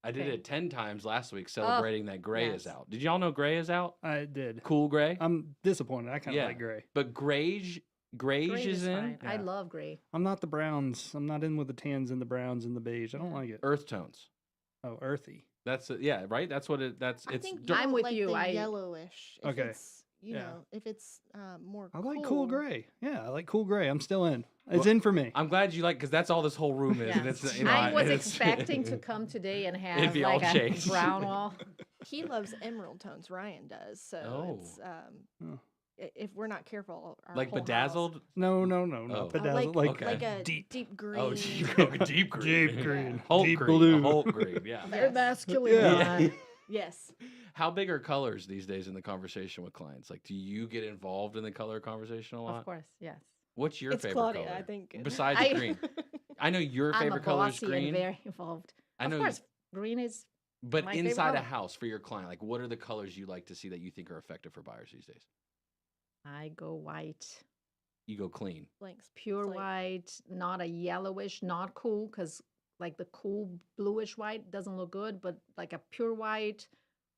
I did Okay. it 10 times last week celebrating that gray is yes. out. Did y'all know gray is out? I did. Cool gray? I'm disappointed. I kind of Yeah. like gray. But grayish Gray is is in. fine. I Yeah. love gray. I'm not the browns. I'm not in with the tans and the browns and the beige. I don't like it. Earth tones. Oh, earthy. That's yeah, right? That's what it that's I it's think dark- I'm with like you. the I- yellowish. If Okay. It's, you Yeah. know, if it's more I like cool gray. Yeah, I like cool gray. I'm still in. It's Well, in for me. I'm glad you like because that's all this whole room is. And Yes. it's, you know, I was it's- expecting to come today and have be all like a changed. brown wall. He loves emerald tones. Ryan does. So Oh. it's Oh. if we're not careful, our like whole house- bedazzled. No, no, Oh. bedazzled. like, Like, like a deep. deep green. Oh, deep green. Deep green. Hulk Deep green. blue. Hulk green. Yeah. Very Yes. masculine. Yeah. one. Yes. How big are colors these days in the conversation with clients? Like, do you get involved in the color conversation a lot? Of course, yes. What's your It's favorite Claudia, color? I think. Besides I- green. I know your I'm a favorite color is bossy green. and very involved. I know, Of course, green is but my favorite inside a color. house for your client, like, what are the colors you like to see that you think are effective for buyers these days? I go white, You go clean. Blanks. pure Slate. white, not a yellowish, not cool, because like the cool bluish white doesn't look good, but like a pure white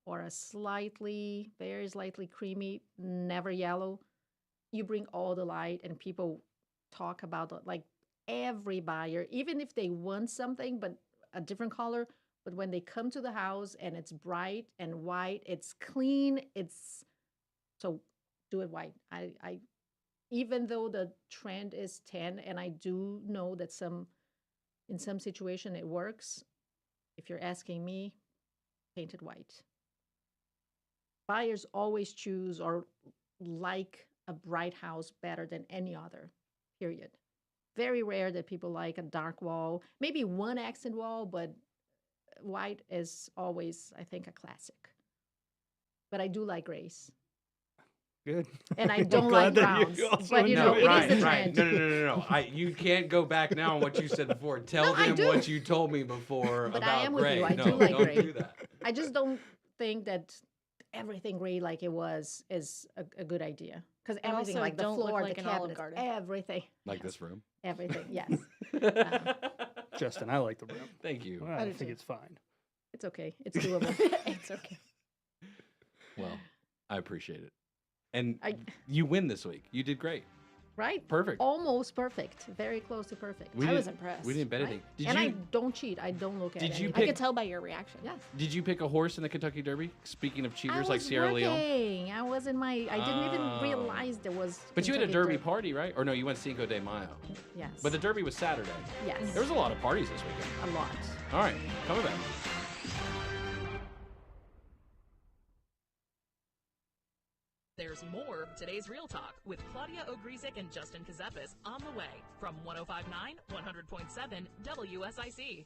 or a very slightly creamy, never yellow. You bring all the light, and people talk about like every buyer, even if they want something but a different color, but when they come to the house and it's bright and white, it's clean, so do it white. I even though the trend is 10, and I do know that in some situation it works, if you're asking me, paint it white. Buyers always choose or like a bright house better than any other, period. Very rare that people like a dark wall, maybe one accent wall, but white is always, I think, a classic. But I do like grays. Good. And I I'm don't glad like that browns, also but, you know, enjoy it is the right. trend. No. You can't go back now on what you said before. Tell No, I them do. what you told me before But about I am with gray. you. I no, do like don't gray. do that. I just don't think that everything gray like it was is a good idea. Because And everything, also like the don't look floor, like the an Olive cabinets, Garden. everything, Like this room. everything. Yes, Justin, I like the room. Thank you. I do think too. it's fine. it's okay. It's doable. It's okay. Well, I appreciate it. And I- you win this week. You did great. Right? Perfect. Almost perfect. Very close to perfect. We I was didn't- impressed. We didn't bet Right? anything. Did and you? I don't cheat. I don't look at Did you anything. I pick- could tell by your reaction. Yes. Did you pick a horse in the Kentucky Derby? Speaking of I cheaters was like Sierra Leone. working. I was in my. I didn't even Oh. realize there was. But you had a Kentucky Derby party, right? Or no, you went Cinco de Mayo. Yes. But the Derby was Saturday. Yes. There was a lot of parties this weekend. a lot. All right, coming back. There's more of today's Real Talk with Claudia Ogrizek and Justin Ckezepis on the way from 105.9, 100.7 WSIC.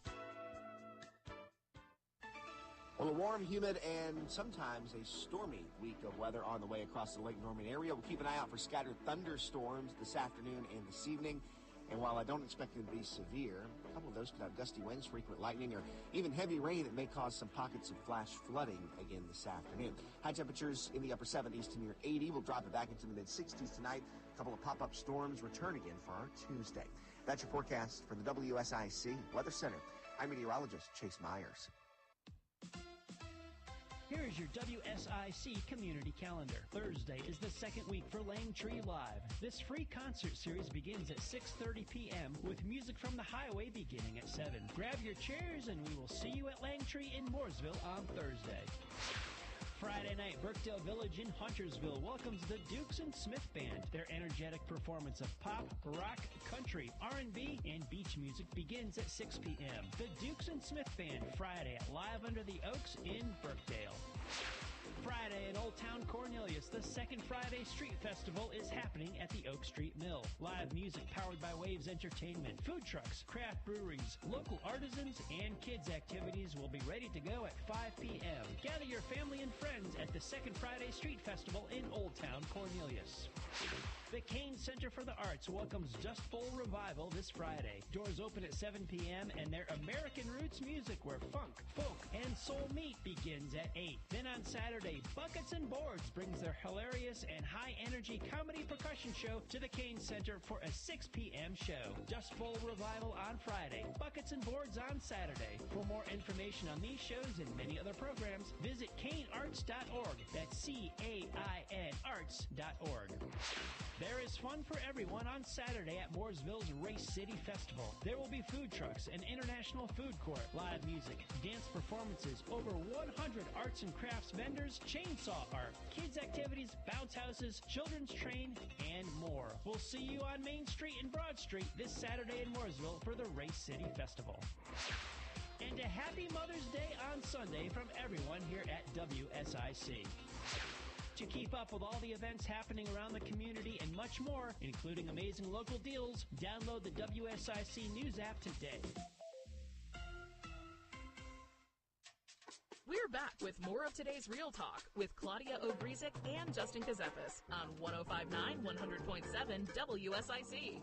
Well, a warm, humid, and sometimes a stormy week of weather on the way across the Lake Norman area. We'll keep an eye out for scattered thunderstorms this afternoon and this evening. And while I don't expect it to be severe, a couple of those could have gusty winds, frequent lightning, or even heavy rain that may cause some pockets of flash flooding again this afternoon. High temperatures in the upper 70s to near 80. We'll drop it back into the mid-60s tonight. A couple of pop-up storms return again for our Tuesday. That's your forecast for the WSIC Weather Center. I'm meteorologist Chase Myers. Here is your WSIC community calendar. Thursday is the second week for Langtree Live. This free concert series begins at 6:30 p.m. with music from the highway beginning at 7. Grab your chairs and we will see you at Langtree in Mooresville on Thursday. Friday night, Birkdale Village in Huntersville welcomes the Dukes and Smith Band. Their energetic performance of pop, rock, country, R&B, and beach music begins at 6 p.m. The Dukes and Smith Band, Friday at Live Under the Oaks in Birkdale. Friday at Old Town Cornelius, the second Friday Street Festival is happening at the Oak Street Mill. Live music powered by Waves Entertainment, food trucks, craft breweries, local artisans, and kids activities will be ready to go at 5 p.m. Gather your family and friends at the second Friday Street Festival in Old Town Cornelius. The Kane Center for the Arts welcomes Dust Bowl Revival this Friday. Doors open at 7 p.m. and their American Roots music where funk, folk, and soul meet begins at 8. Then on Saturday, Buckets and Boards brings their hilarious and high-energy comedy percussion show to the Kane Center for a 6 p.m. show. Dust Bowl Revival on Friday, Buckets and Boards on Saturday. For more information on these shows and many other programs, visit canearts.org. That's C-A-I-N arts.org. There is fun for everyone on Saturday at Mooresville's Race City Festival. There will be food trucks, an international food court, live music, dance performances, over 100 arts and crafts vendors, chainsaw art, kids activities, bounce houses, children's train, and more. We'll see you on Main Street and Broad Street this Saturday in Mooresville for the Race City Festival. And a happy Mother's Day on Sunday from everyone here at WSIC. To keep up with all the events happening around the community and much more, including amazing local deals, download the WSIC News app today. We're back with more of today's Real Talk with Claudia Ogrizek and Justin Ckezepis on 105.9, 100.7 WSIC.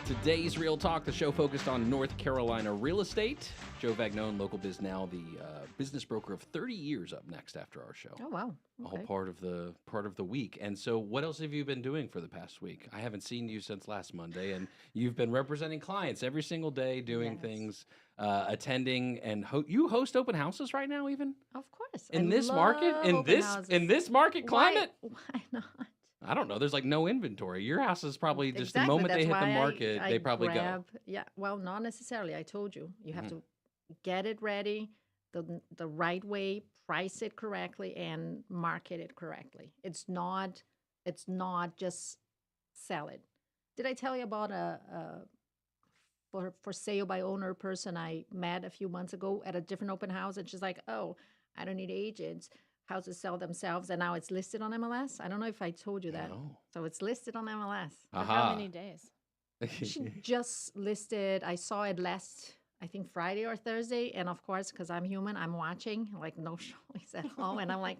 Today's Real Talk, the show focused on North Carolina real estate. Joe Vagnone, Local Biz Now, the business broker of 30 years, up next after our show. Oh, wow. All Okay. part of the week. And so what else have you been doing for the past week? I haven't seen you since last Monday, and you've been representing clients every single day, doing things, attending, and you host open houses right now even? Of course. In I this market? love In open this houses. in this market climate? Why not? I don't know. There's like no inventory. Your house is probably just Exactly. the moment That's they hit the why market, I they probably grab, go. Yeah, well, not necessarily. I told you. You have Mhm. to get it ready the right way, price it correctly, and market it correctly. It's not just sell it. Did I tell you about a for sale by owner person I met a few months ago at a different open house, and she's like, "Oh, I don't need agents. Houses sell themselves," and now it's listed on MLS. I don't know if I told you that. No. So it's listed on MLS. For Aha. how many days? She just listed, I saw it last, I think Friday or Thursday, and of course, because I'm human, I'm watching, like no showings at home, and I'm like,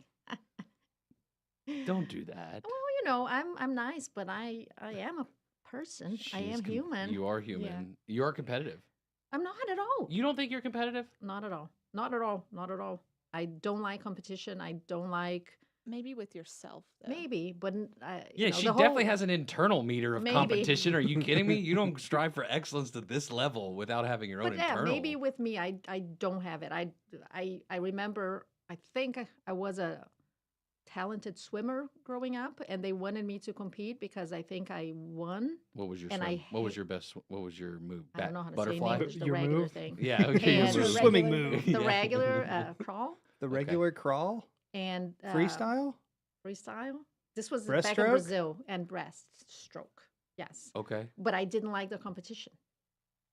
Don't do that. well, I'm nice, but I am a person. I am human. You are human. You are competitive. I'm not at all. You don't think you're competitive? Not at all. Not at all. Not at all. I don't like competition. I don't like. Maybe with yourself, though. Maybe, but Yeah, she definitely has an internal meter of Maybe. competition. Are you kidding me? You don't strive for excellence to this level without having your own But yeah, internal. maybe with me, I don't have it. I remember. I think I was a talented swimmer growing up, and they wanted me to compete because I think I won. What was your and swim? I What was your best? What was your move? I don't know how to Butterfly. say in English, the Your regular move? thing. Yeah, okay, your And move. the Swimming regular- move. The Yeah. regular crawl The regular crawl? and Freestyle? freestyle. This was back in Breaststroke? Brazil, and breaststroke. Yes, Okay, but I didn't like the competition.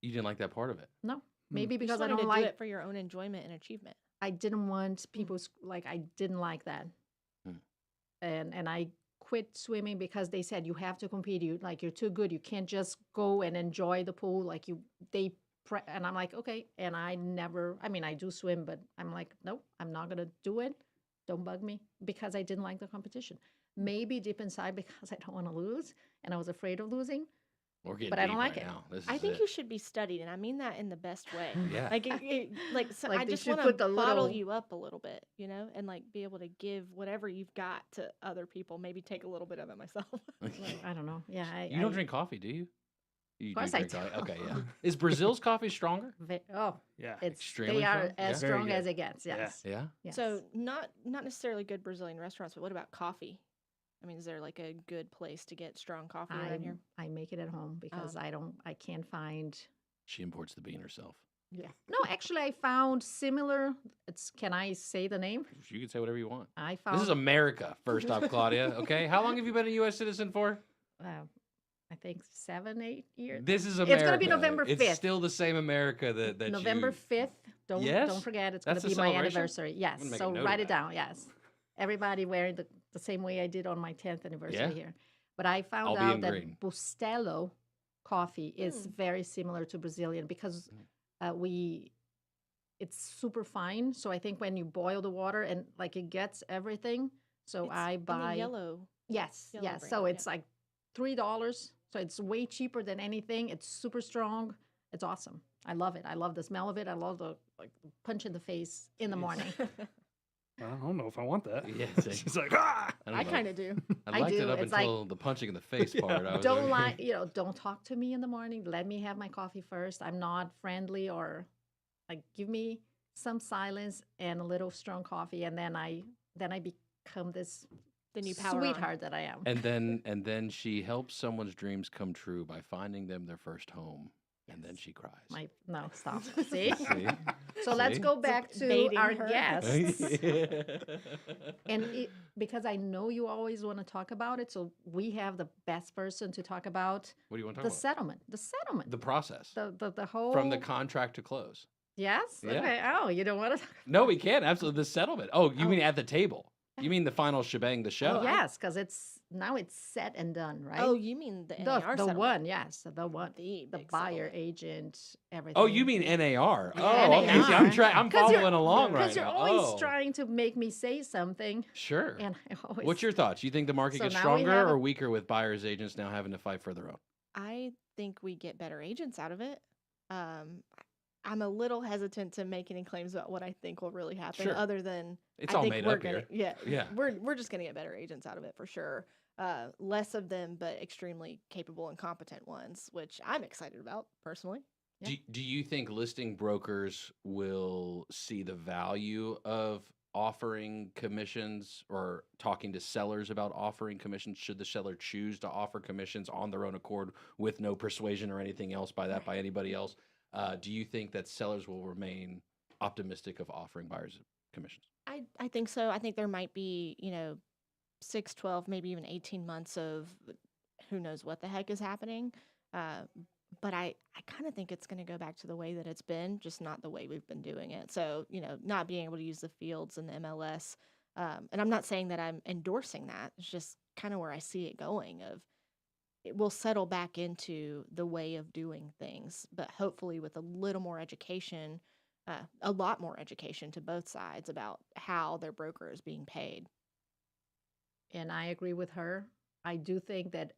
you didn't like that part of it. No, maybe You just because I wanted don't to like. do it for your own enjoyment and achievement. I didn't want people's like. I didn't like that, Hmm. and I quit swimming because they said you have to compete. You're too good. You can't just go and enjoy the pool. And I'm like, okay. And I never. I mean, I do swim, but I'm like, nope, I'm not gonna do it. Don't bug me because I didn't like the competition. maybe deep inside because I don't want to lose and I was afraid of losing. We're getting But I don't deep like right it. now. This is I think it. you should be studied, and I mean that in the best way. Yeah. Like, so Like I they just should want put to the bottle little- you up a little bit, and like be able to give whatever you've got to other people. Maybe take a little bit of it myself. I don't know. Yeah. You don't drink coffee, do you? You Of course do I drink coffee. do. Okay, yeah. Is Brazil's coffee stronger? Yeah. It's Extremely they are strong? as Very strong good. as it gets. Yes. Yeah. Yes. So not necessarily good Brazilian restaurants, but what about coffee? I mean, is there like a good place to get strong coffee around here? I make it at home because I can't find. She imports the bean herself. Yeah. No, actually, I found similar. Can I say the name? You can say whatever you want. I found. This is America, first off, Claudia. Okay. How long have you been a U.S. citizen for? I think 7, 8 years. This is America. It's going to be November 5th. It's still the same America that November you... 5th. Don't Yes? forget. It's going That's to the be my celebration? anniversary. Yes. I'm gonna make a So note of write it that. down. Yes. Everybody wearing the same way I did on my 10th anniversary Yeah? here. But I I'll found be out in that green. Bustelo coffee is very similar to Brazilian because it's super fine. So I think when you boil the water and like it gets everything. So It's I in the buy yellow. Yes, Yellow yes. brand, So it's yeah. like $3. So it's way cheaper than anything. It's super strong. It's awesome. I love it. I love the smell of it. I love the punch in the face in the morning. I don't know if I want that. Yeah, It's like, ah! I kind of do. I liked do. it up It's until the punching in the face part. I was Don't like, don't talk to me in the morning. Let me have my coffee first. I'm not friendly or like give me some silence and a little strong coffee, and then I become this Then you power on. sweetheart that I am. and then she helps someone's dreams come true by finding them their first home, and then she cries. No, stop. See? See? So let's See? go back to Baiting our her. guests. And because I know you always want to talk about it, so we have the best person to talk about What do you want to the talk about? settlement. The settlement. The process The whole from the contract to close. Yes? Yeah. Okay. Oh, you don't want to talk No, we can absolutely the settlement. Oh, you mean at the table? You mean the final shebang, the show? Yes, because it's set and done, right? Oh, you mean the NAR the settlement? one, yes, the one, The the big buyer, settlement. agent, everything. Oh, you mean NAR? Yeah, Oh, okay. See, I'm NAR. I'm 'Cause you're- following along right Because you're now. always Oh. trying to make me say something. Sure. And I always. What's your thoughts? You think the market So gets now we stronger have or a- weaker with buyers agents now having to fight for their own? I think we get better agents out of it. I'm a little hesitant to make any claims about what I think will really happen, Sure. other than It's I all think made we're up gonna, here. Yeah, Yeah. we're just gonna get better agents out of it for sure. Less of them, but extremely capable and competent ones, which I'm excited about personally. Do you think listing brokers will see the value of offering commissions or talking to sellers about offering commissions? Should the seller choose to offer commissions on their own accord with no persuasion or anything else by anybody else? Do you think that sellers will remain optimistic of offering buyers commissions? I think so. I think there might be, 6, 12, maybe even 18 months of who knows what the heck is happening. But I kind of think it's going to go back to the way that it's been, just not the way we've been doing it. So, not being able to use the fields and the MLS. And I'm not saying that I'm endorsing that. It's just kind of where I see it going of it will settle back into the way of doing things, but hopefully with a little more education, a lot more education to both sides about how their broker is being paid. And I agree with her. I do think that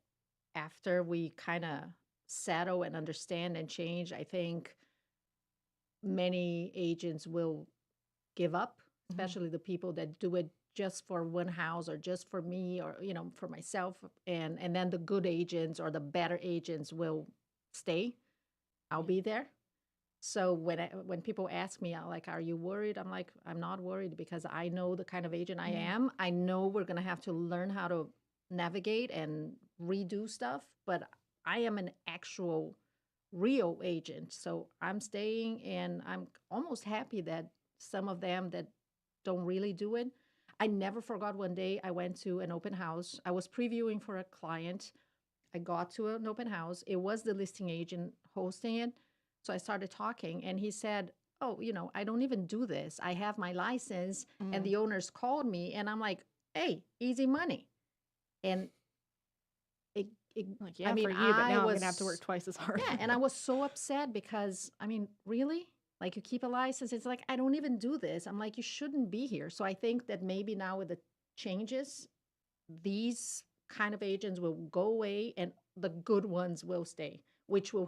after we kind of settle and understand and change, I think many agents will give up, especially the people that do it just for one house or just for me or for myself, and then the good agents or the better agents will stay. I'll be there. So when people ask me like, are you worried, I'm like, I'm not worried because I know the kind of agent I am. I know we're going to have to learn how to navigate and redo stuff, but I am an actual real agent. So I'm staying, and I'm almost happy that some of them that don't really do it. I never forgot one day I went to an open house. I was previewing for a client. I got to an open house. It was the listing agent hosting it. So I started talking, and he said, oh, I don't even do this. I have my license, and the owners called me, and I'm like, hey, easy money. And Like, yeah, I mean, for you, but now I'm was- going to have to work twice as hard. Yeah, and I was so upset because, I mean, really? Like, you keep a license. It's like, I don't even do this. I'm like, you shouldn't be here. So I think that maybe now with the changes, these kind of agents will go away and the good ones will stay, which will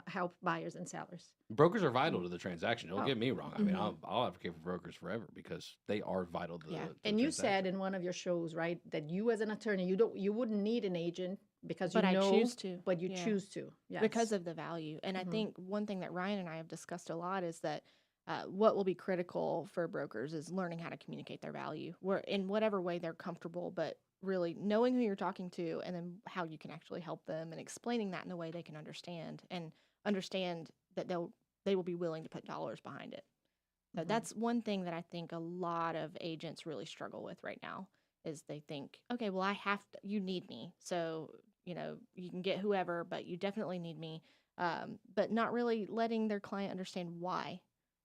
help buyers and sellers. Brokers are vital to the transaction. Don't Oh. get me wrong. I mean, Mhm. I'll advocate for brokers forever because they are vital to the And you transaction. said in one of your shows, right, that you as an attorney, you wouldn't need an agent because But you I know, choose to. but you Yeah. choose to. Yes. Because of the value. And I Mhm. think one thing that Ryan and I have discussed a lot is that what will be critical for brokers is learning how to communicate their value in whatever way they're comfortable, but really knowing who you're talking to and then how you can actually help them and explaining that in a way they can understand and understand that they will be willing to put dollars behind it. So that's one thing that I think a lot of agents really struggle with right now is they think, okay, well, you need me. So, you can get whoever, but you definitely need me. But not really letting their client understand why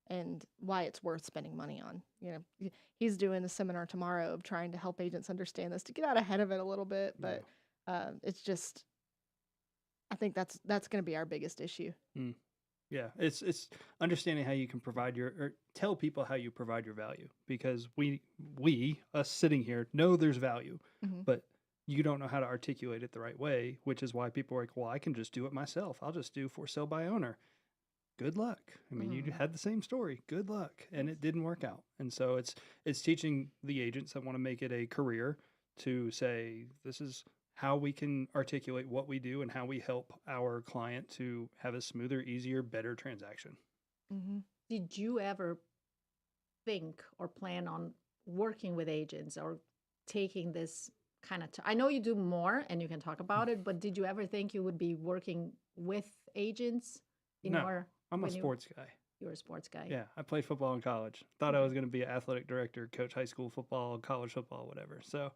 and why it's worth spending money on. He's doing a seminar tomorrow of trying to help agents understand this to get out ahead of it a little bit. But it's just, I think that's going to be our biggest issue. Yeah, it's understanding how you can provide or tell people how you provide your value, because we us sitting here know there's value, but you don't know how to articulate it the right way, which is why people are like, well, I can just do it myself. I'll just do for sale by owner. Good luck. I mean, you had the same story. Good luck. And it didn't work out. And so it's teaching the agents that want to make it a career to say, this is how we can articulate what we do and how we help our client to have a smoother, easier, better transaction. Did you ever think or plan on working with agents or taking this kind of I know you do more and you can talk about it, but did you ever think you would be working with agents? No, I'm a sports guy. You're a sports guy. Yeah, I played football in college. Thought I was going to be an athletic director, coach high school football, college football, whatever. So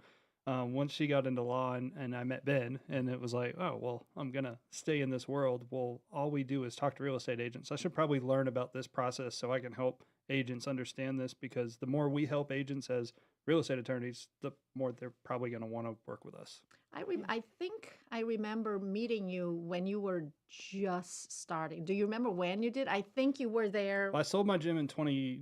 once she got into law and I met Ben, and it was like, oh, well, I'm going to stay in this world. Well, all we do is talk to real estate agents. I should probably learn about this process so I can help agents understand this, because the more we help agents as real estate attorneys, the more they're probably going to want to work with us. I think I remember meeting you when you were just starting. Do you remember when you did? I think you were there. Well, I sold my gym in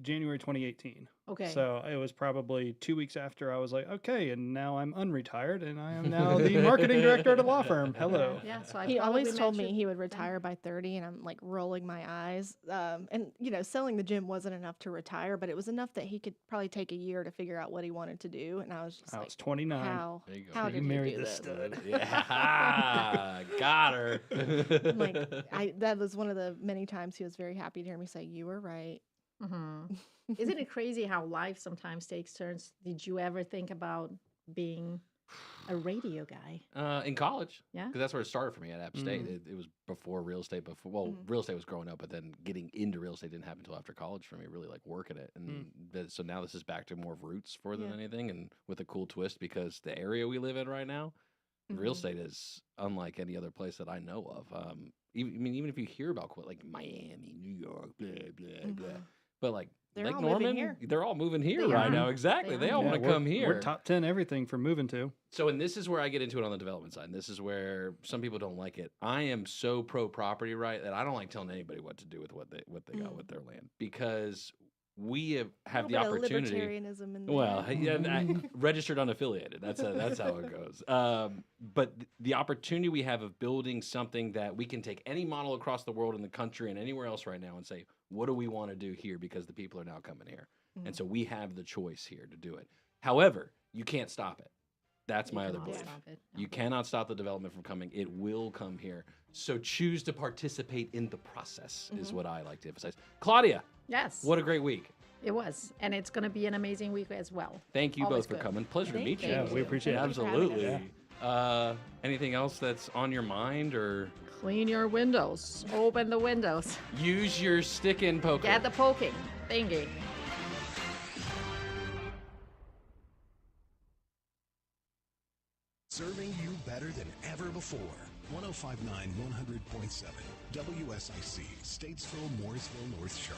January 2018. Okay. So it was probably 2 weeks after I was like, okay, and now I'm unretired and I am now the marketing director at a law firm. Hello. Yeah. So he always told me he would retire by 30, and I'm like rolling my eyes. And selling the gym wasn't enough to retire, but it was enough that he could probably take a year to figure out what he wanted to do. And I was just I was 29. How So did married you do this this? stud. Yeah, got her. That was one of the many times he was very happy to hear me say, "You were right." Isn't it crazy how life sometimes takes turns? Did you ever think about being a radio guy? In college. Yeah. Because that's where it started for me at App State. It was before real estate. Real estate was growing up, but then getting into real estate didn't happen until after college for me, really like working it. And so now this is back to more of roots than anything, and with a cool twist, because the area we live in right now, real estate is unlike any other place that I know of. Even if you hear about like Miami, New York, blah, blah, blah. But like They're Lake all moving Norman, here. they're all moving here They right are. now. Exactly. They all want to we're- come here. We're top 10 everything for moving to. So, and this is where I get into it on the development side. And this is where some people don't like it. I am so pro property right that I don't like telling anybody what to do with what they got with their land, because we have the opportunity. Libertarianism in there. Well, registered unaffiliated. That's how it goes. But the opportunity we have of building something that we can take any model across the world in the country and anywhere else right now and say, what do we want to do here? Because the people are now coming here. And so we have the choice here to do it. However, you can't stop it. That's my other belief. You cannot stop the development from coming. It will come here. So choose to participate in the process is what I like to emphasize. Claudia. Yes. What a great week. It was. And it's going to be an amazing week as well. Thank you Always both for good. coming. Pleasure to meet you. Yeah, we appreciate it. Absolutely. Anything else that's on your mind, or Clean your windows. Open the windows. use your stick and poker? Get the poking thingy. Serving you better than ever before. 105.9, 100.7. WSIC, Statesville, Mooresville, North Charlotte.